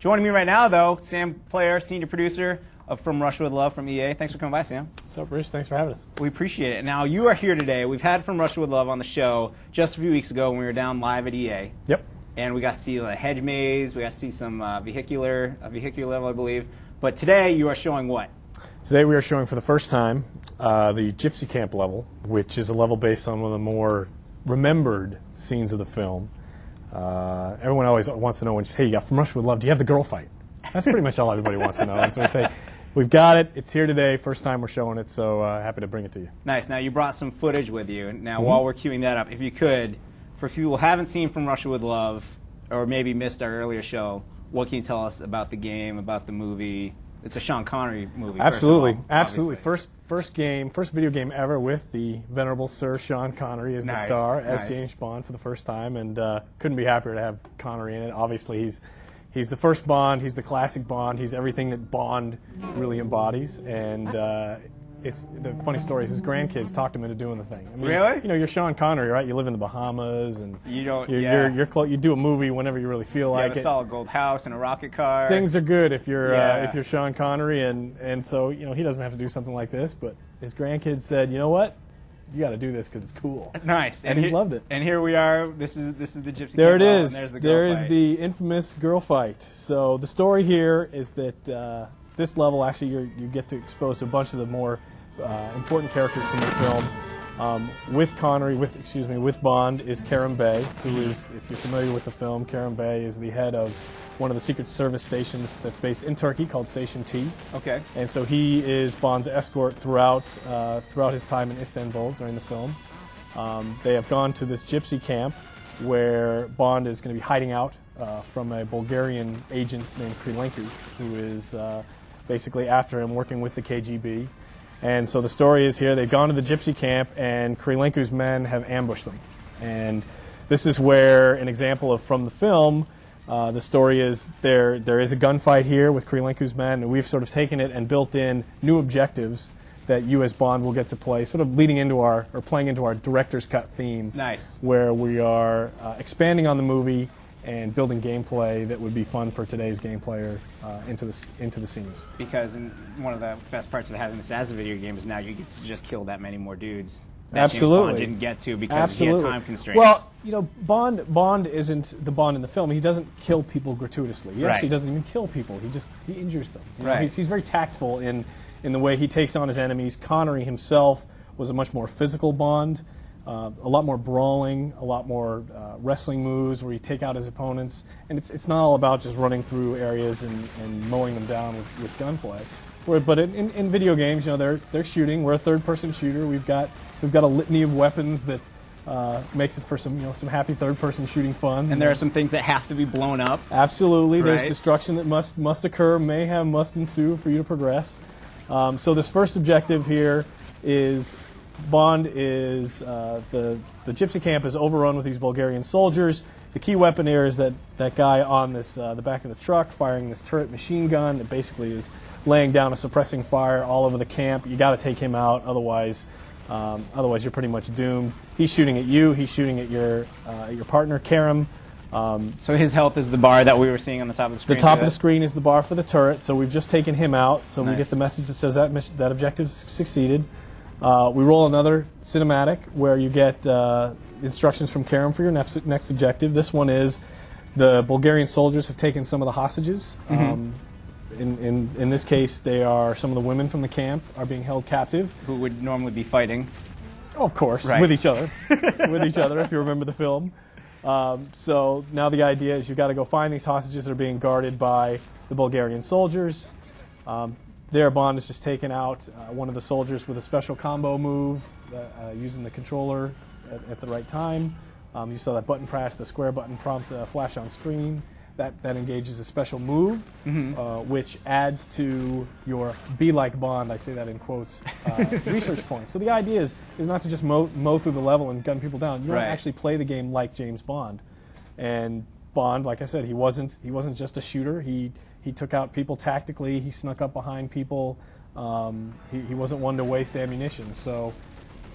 Joining me right now, though, Sam Player, senior producer from Russia with Love from EA. Thanks for coming by, Sam. What's up, Rich? Thanks for having us. We appreciate it. Now, you are here today. We've had From Russia with Love on the show just a few weeks ago when we were down live at EA. Yep. And we got to see the hedge maze. We got to see some vehicular level, I believe. But today, you are showing what? Today we are showing for the first time the Gypsy Camp level, which is a level based on one of the more remembered scenes of the film. Everyone always wants to know when you say, hey, you got From Russia with Love, do you have the girl fight? That's pretty much all everybody wants to know. And so I say, we've got it. It's here today. First time we're showing it, so happy to bring it to you. Nice. Now, you brought some footage with you. Now, while we're queuing that up, if you could, for people who haven't seen From Russia with Love or maybe missed our earlier show, what can you tell us about the game, about the movie? It's a Sean Connery movie. Absolutely. First of all, Absolutely. obviously. First video game ever with the venerable Sir Sean Connery as the star, as James Bond for the first time, and couldn't be happier to have Connery in it. Obviously, he's the first Bond, he's the classic Bond, he's everything that Bond really embodies, and the funny story is his grandkids talked him into doing the thing. I mean, really? You know, you're Sean Connery, right? You live in the Bahamas, and you don't. You do a movie whenever you really feel like it. You have a solid gold house and a rocket car. Things are good if you're Sean Connery, and so he doesn't have to do something like this. But his grandkids said, you know what? You got to do this because it's cool. Nice, and he loved it. And here we are. This is the Gypsy. There Camp it level, is. And there's the there girl is fight. the infamous girl fight. So the story here is that this level actually you get to expose to a bunch of the more important characters from the film. With Connery, with Bond is Karen Bay, who is, if you're familiar with the film, Karen Bay is the head of one of the Secret Service stations that's based in Turkey called Station T. Okay. And so he is Bond's escort throughout his time in Istanbul during the film. They have gone to this gypsy camp where Bond is going to be hiding out from a Bulgarian agent named Krylenko, who is basically after him, working with the KGB. And so the story is here, they've gone to the gypsy camp, and Krylenko's men have ambushed them. And this is where an example of from the film, the story is there is a gunfight here with Krylenko's men, and we've sort of taken it and built in new objectives that you as Bond will get to play, sort of leading into playing into our director's cut theme. Nice. Where we are expanding on the movie and building gameplay that would be fun for today's game player into the scenes. Because one of the best parts of having this as a video game is now you get to just kill that many more dudes that Absolutely. James Bond didn't get to because he had time constraints. Well, Bond isn't the Bond in the film. He doesn't kill people gratuitously. He actually doesn't even kill people. He injures them. He's very tactful in the way he takes on his enemies. Connery himself was a much more physical Bond. A lot more brawling, a lot more wrestling moves where you take out his opponents, and it's not all about just running through areas and mowing them down with gunplay. But in video games, they're shooting. We're a third-person shooter. We've got a litany of weapons that makes it for some happy third-person shooting fun. And there are some things that have to be blown up. Absolutely, there's destruction that must occur, mayhem must ensue for you to progress. So this first objective here is. Bond is the gypsy camp is overrun with these Bulgarian soldiers. The key weapon here is that guy on this the back of the truck firing this turret machine gun that basically is laying down a suppressing fire all over the camp. You got to take him out, otherwise you're pretty much doomed. He's shooting at you. He's shooting at your partner, Karam. So his health is the bar that we were seeing on the top of the screen. The top of the screen is the bar for the turret. So we've just taken him out. So Nice. we get the message that says that objective succeeded. We roll another cinematic where you get instructions from Karam for your next objective. This one is the Bulgarian soldiers have taken some of the hostages. In this case, they are some of the women from the camp are being held captive. Who would normally be fighting. Oh, of course, with each other. With each other, if you remember the film. So now the idea is you've got to go find these hostages that are being guarded by the Bulgarian soldiers. There, Bond has just taken out one of the soldiers with a special combo move using the controller at the right time. You saw that button press, the square button prompt flash on screen. That engages a special move, which adds to your be like Bond, I say that in quotes, research points. So the idea is not to just mow through the level and gun people down. You want to actually play the game like James Bond. And Bond, like I said, he wasn't just a shooter. He took out people tactically. He snuck up behind people. He wasn't one to waste ammunition. So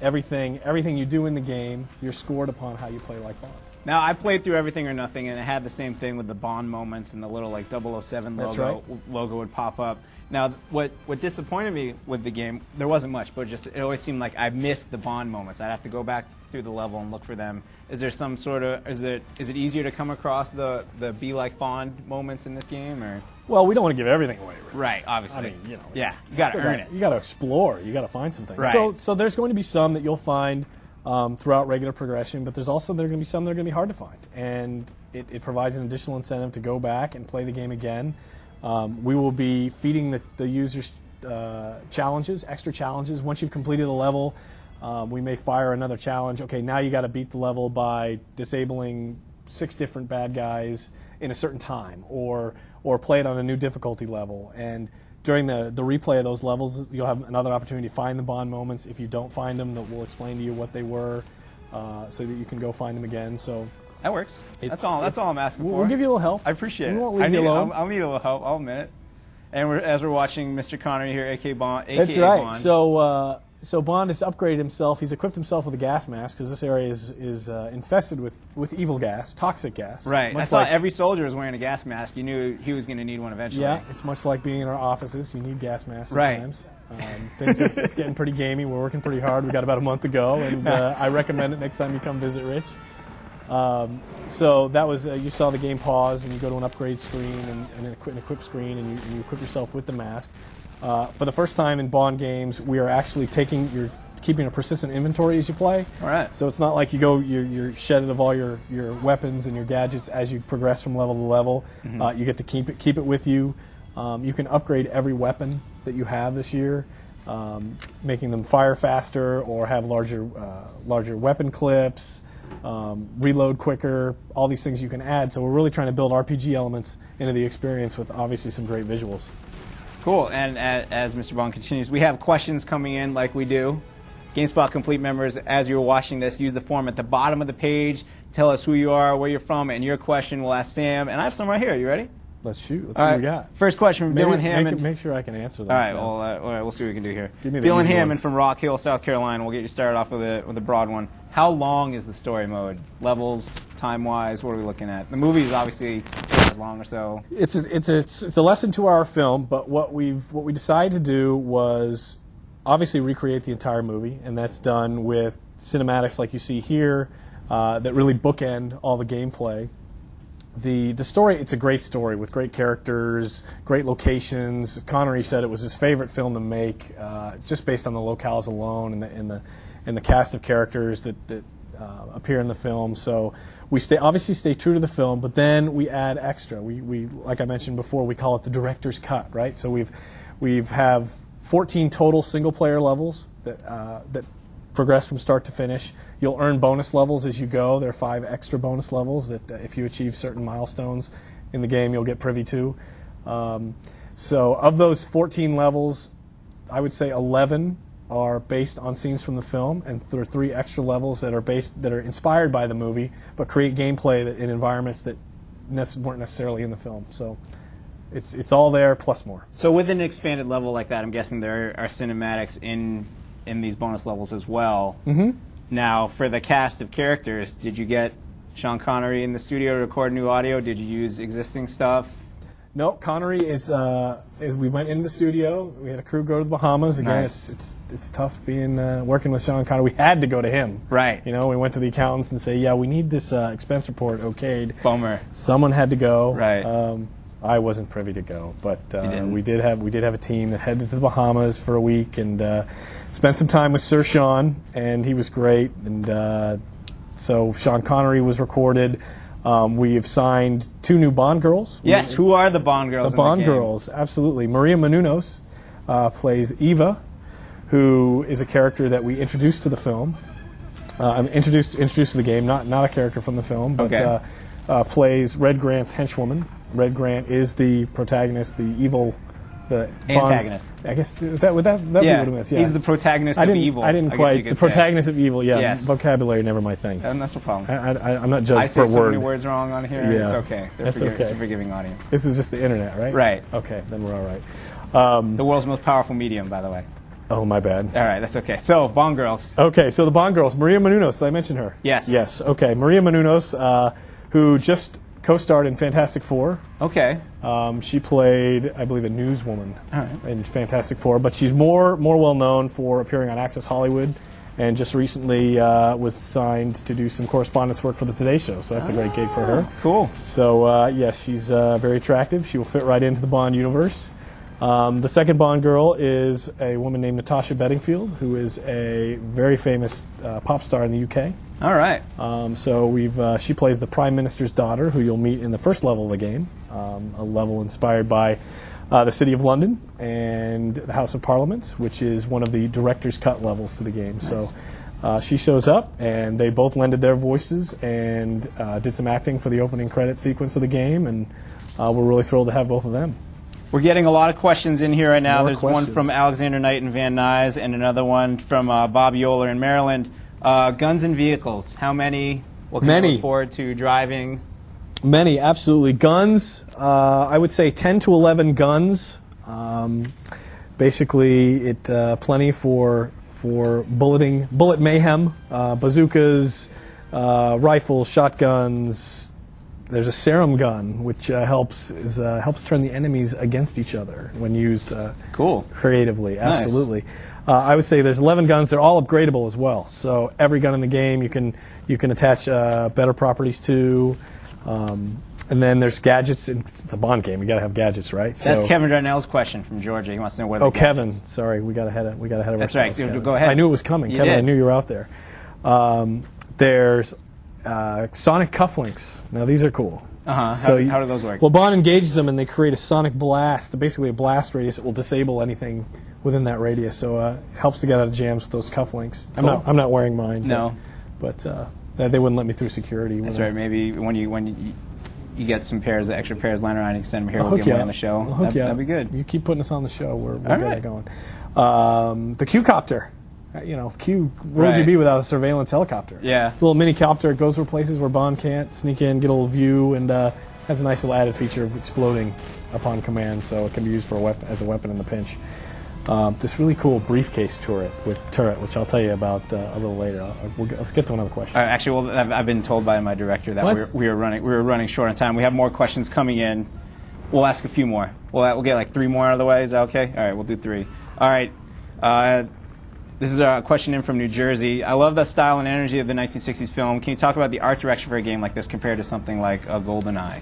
everything you do in the game, you're scored upon how you play like Bond. Now, I played through Everything or Nothing, and it had the same thing with the Bond moments and the little like 007 That's logo would pop up. Now, what disappointed me with the game, there wasn't much, but just it always seemed like I missed the Bond moments. I'd have to go back through the level and look for them. Is there some sort of is it easier to come across the be like Bond moments in this game, or? Well, we don't want to give everything away, Rich. Right, obviously. I mean, you know, yeah, you got to earn it. You got to explore. You got to find some things. Right. So there's going to be some that you'll find throughout regular progression, but there's also going to be some that are going to be hard to find, and it provides an additional incentive to go back and play the game again. We will be feeding the users challenges, extra challenges. Once you've completed a level, we may fire another challenge. Okay, now you got to beat the level by disabling 6 different bad guys in a certain time, or play it on a new difficulty level. And during the replay of those levels, you'll have another opportunity to find the Bond moments. If you don't find them, we'll explain to you what they were, so that you can go find them again. So that works. That's all I'm asking for. We'll give you a little help. I appreciate it. We won't leave you alone. I'll need a little help. I'll admit it. And as we're watching Mr. Connery here, a.k.a. Bond. That's right. Bond. So Bond has upgraded himself. He's equipped himself with a gas mask because this area is infested with evil gas, toxic gas. Right. I saw every soldier was wearing a gas mask. You knew he was going to need one eventually. Yeah, it's much like being in our offices. You need gas masks right. sometimes. It's getting pretty gamey. We're working pretty hard. We got about a month to go, and I recommend it next time you come visit Rich. So that was you saw the game pause, and you go to an upgrade screen and an equip screen, and you equip yourself with the mask. For the first time in Bond games, we are actually keeping a persistent inventory as you play. All right. So it's not like you're shedded of all your weapons and your gadgets as you progress from level to level. Mm-hmm. You get to keep it with you. You can upgrade every weapon that you have this year, making them fire faster or have larger weapon clips, reload quicker. All these things you can add. So we're really trying to build RPG elements into the experience with obviously some great visuals. Cool. And as Mr. Bond continues, we have questions coming in like we do. GameSpot Complete members, as you're watching this, use the form at the bottom of the page. Tell us who you are, where you're from, and your question we'll ask Sam. And I have some right here. You ready? Let's shoot. Let's see what we got. First question from Dylan Hammond. Make sure I can answer them. All right. Well, all right. We'll see what we can do here. Dylan Hammond from Rock Hill, South Carolina. We'll get you started off with a broad one. How long is the story mode? Levels, time-wise, what are we looking at? The movie is obviously 2 hours long or so. It's a less than 2 hour film, but what we decided to do was obviously recreate the entire movie, and that's done with cinematics like you see here that really bookend all the gameplay. The story, it's a great story with great characters, great locations. Connery said it was his favorite film to make, just based on the locales alone and the cast of characters that appear in the film. So we obviously stay true to the film, but then we add extra. We like I mentioned before, we call it the director's cut, right? So we've have 14 total single-player levels that progress from start to finish. You'll earn bonus levels as you go. There are 5 extra bonus levels that if you achieve certain milestones in the game, you'll get privy to. So of those 14 levels, I would say 11 are based on scenes from the film, and there are 3 extra levels that are inspired by the movie, but create gameplay in environments that weren't necessarily in the film. So it's all there plus more. So with an expanded level like that, I'm guessing there are cinematics in these bonus levels as well. Mm-hmm. Now, for the cast of characters, did you get Sean Connery in the studio to record new audio? Did you use existing stuff? No, Connery is we went into the studio. We had a crew go to the Bahamas. Again, nice. it's tough being working with Sean Connery. We had to go to him. Right. You know, we went to the accountants and say, yeah, we need this expense report okayed. Bummer. Someone had to go. Right. I wasn't privy to go, but we did have a team that headed to the Bahamas for a week and spent some time with Sir Sean, and he was great. And so Sean Connery was recorded. We have signed 2 new Bond girls. Yes, who are the Bond girls? The Bond girls, absolutely. Maria Menounos plays Eva, who is a character that we introduced to the film. Introduced to the game, not a character from the film, but plays Red Grant's henchwoman. Red Grant is the protagonist, the evil, the antagonist. I guess would that be what it is? Yeah, he's the protagonist of evil. I didn't quite the protagonist of evil. Yeah, yes. Vocabulary never my thing. And that's no problem. I'm not judged I for a say so word. many words wrong on here. Yeah. It's okay. It's a forgiving audience. This is just the internet, right? Right. Okay, then we're all right. The world's most powerful medium, by the way. Oh, my bad. All right, that's okay. So, Bond girls. Okay, so the Bond girls, Maria Menounos, did I mention her? Yes. Yes, okay. Maria Menounos, who just co-starred in Fantastic Four. Okay. She played, I believe, a newswoman in Fantastic Four, but she's more well-known for appearing on Access Hollywood, and just recently was signed to do some correspondence work for the Today Show, so that's a great gig for her. Cool. So, yes, she's very attractive. She will fit right into the Bond universe. The second Bond girl is a woman named Natasha Bedingfield, who is a very famous pop star in the UK. All right. So she plays the Prime Minister's daughter, who you'll meet in the first level of the game, a level inspired by the City of London and the House of Parliament, which is one of the director's cut levels to the game. Nice. So she shows up, and they both lended their voices and did some acting for the opening credit sequence of the game, and we're really thrilled to have both of them. We're getting a lot of questions in here right now. More There's questions. one from Alexander Knight in Van Nuys and another one from Bob Yoler in Maryland. Guns and vehicles. How many? What can you look forward to driving? Many, absolutely. Guns, I would say 10 to 11 guns. Basically, plenty for bullet mayhem, bazookas, rifles, shotguns. There's a serum gun, which helps turn the enemies against each other when used creatively. Absolutely. Nice. I would say there's 11 guns. They're all upgradable as well. So every gun in the game you can attach better properties to. And then there's gadgets. It's a Bond game. You got to have gadgets, right? That's Kevin Darnell's question from Georgia. He wants to know whether. Oh, Kevin. Sorry, we got ahead of That's ourselves. Right. Kevin. Go ahead. I knew it was coming, Kevin. Did. I knew you were out there. There's sonic cufflinks. Now these are cool. So how do those work? Well, Bond engages them, and they create a sonic blast, basically a blast radius that will disable anything within that radius. So it helps to get out of jams with those cufflinks. Cool. I'm not wearing mine. No. But they wouldn't let me through security. That's right. Maybe when you get some extra pairs lying around, you can send them here. We'll get them on the show. That'd be good. You keep putting us on the show. We're getting it going. The Q-copter. Where would you be without a surveillance helicopter? Yeah. Little mini copter. It goes for places where Bond can't sneak in, get a little view, and has a nice little added feature of exploding upon command, so it can be used as a weapon in the pinch. This really cool briefcase turret, which I'll tell you about a little later. Let's get to another question. Actually, I've been told by my director that we were running short on time. We have more questions coming in. We'll ask a few more. We'll get like 3 more out of the way. Is that okay? All right, we'll do 3. All right. This is a question in from New Jersey. I love the style and energy of the 1960s film. Can you talk about the art direction for a game like this compared to something like a GoldenEye?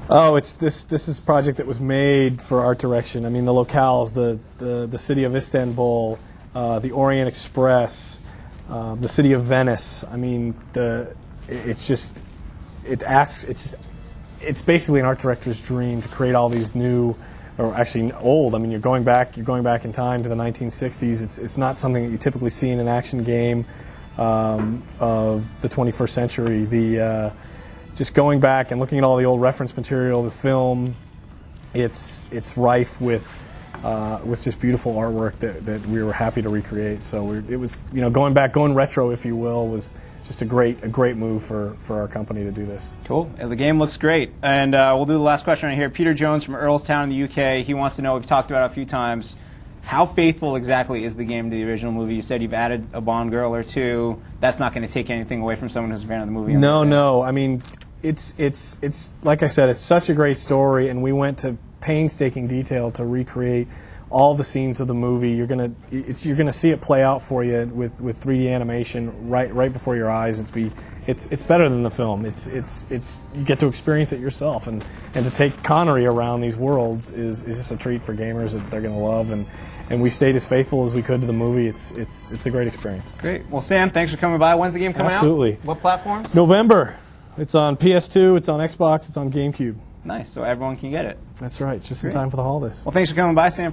Oh, this is a project that was made for art direction. I mean, the locales, the city of Istanbul, the Orient Express, the city of Venice. I mean, it's basically an art director's dream to create all these new, or actually old. I mean, you're going back in time to the 1960s. It's not something that you typically see in an action game of the 21st century. Just going back and looking at all the old reference material, the film, it's rife with just beautiful artwork that we were happy to recreate. So it was going retro, if you will, was just a great move for our company to do this. Cool. The game looks great. And we'll do the last question right here. Peter Jones from Earlstown in the UK. He wants to know, we've talked about it a few times, how faithful exactly is the game to the original movie? You said you've added a Bond girl or 2. That's not going to take anything away from someone who's a fan of the movie. No. I mean, it's like I said, it's such a great story, and we went to painstaking detail to recreate all the scenes of the movie. You're gonna see it play out for you with 3D animation right before your eyes. It's better than the film. You get to experience it yourself, and to take Connery around these worlds is just a treat for gamers that they're gonna love. And we stayed as faithful as we could to the movie. It's a great experience. Great. Well, Sam, thanks for coming by. When's the game coming out? Absolutely. What platforms? November. It's on PS2. It's on Xbox. It's on GameCube. Nice. So everyone can get it. That's right. Just in time for the holidays. Well, thanks for coming by, Sam.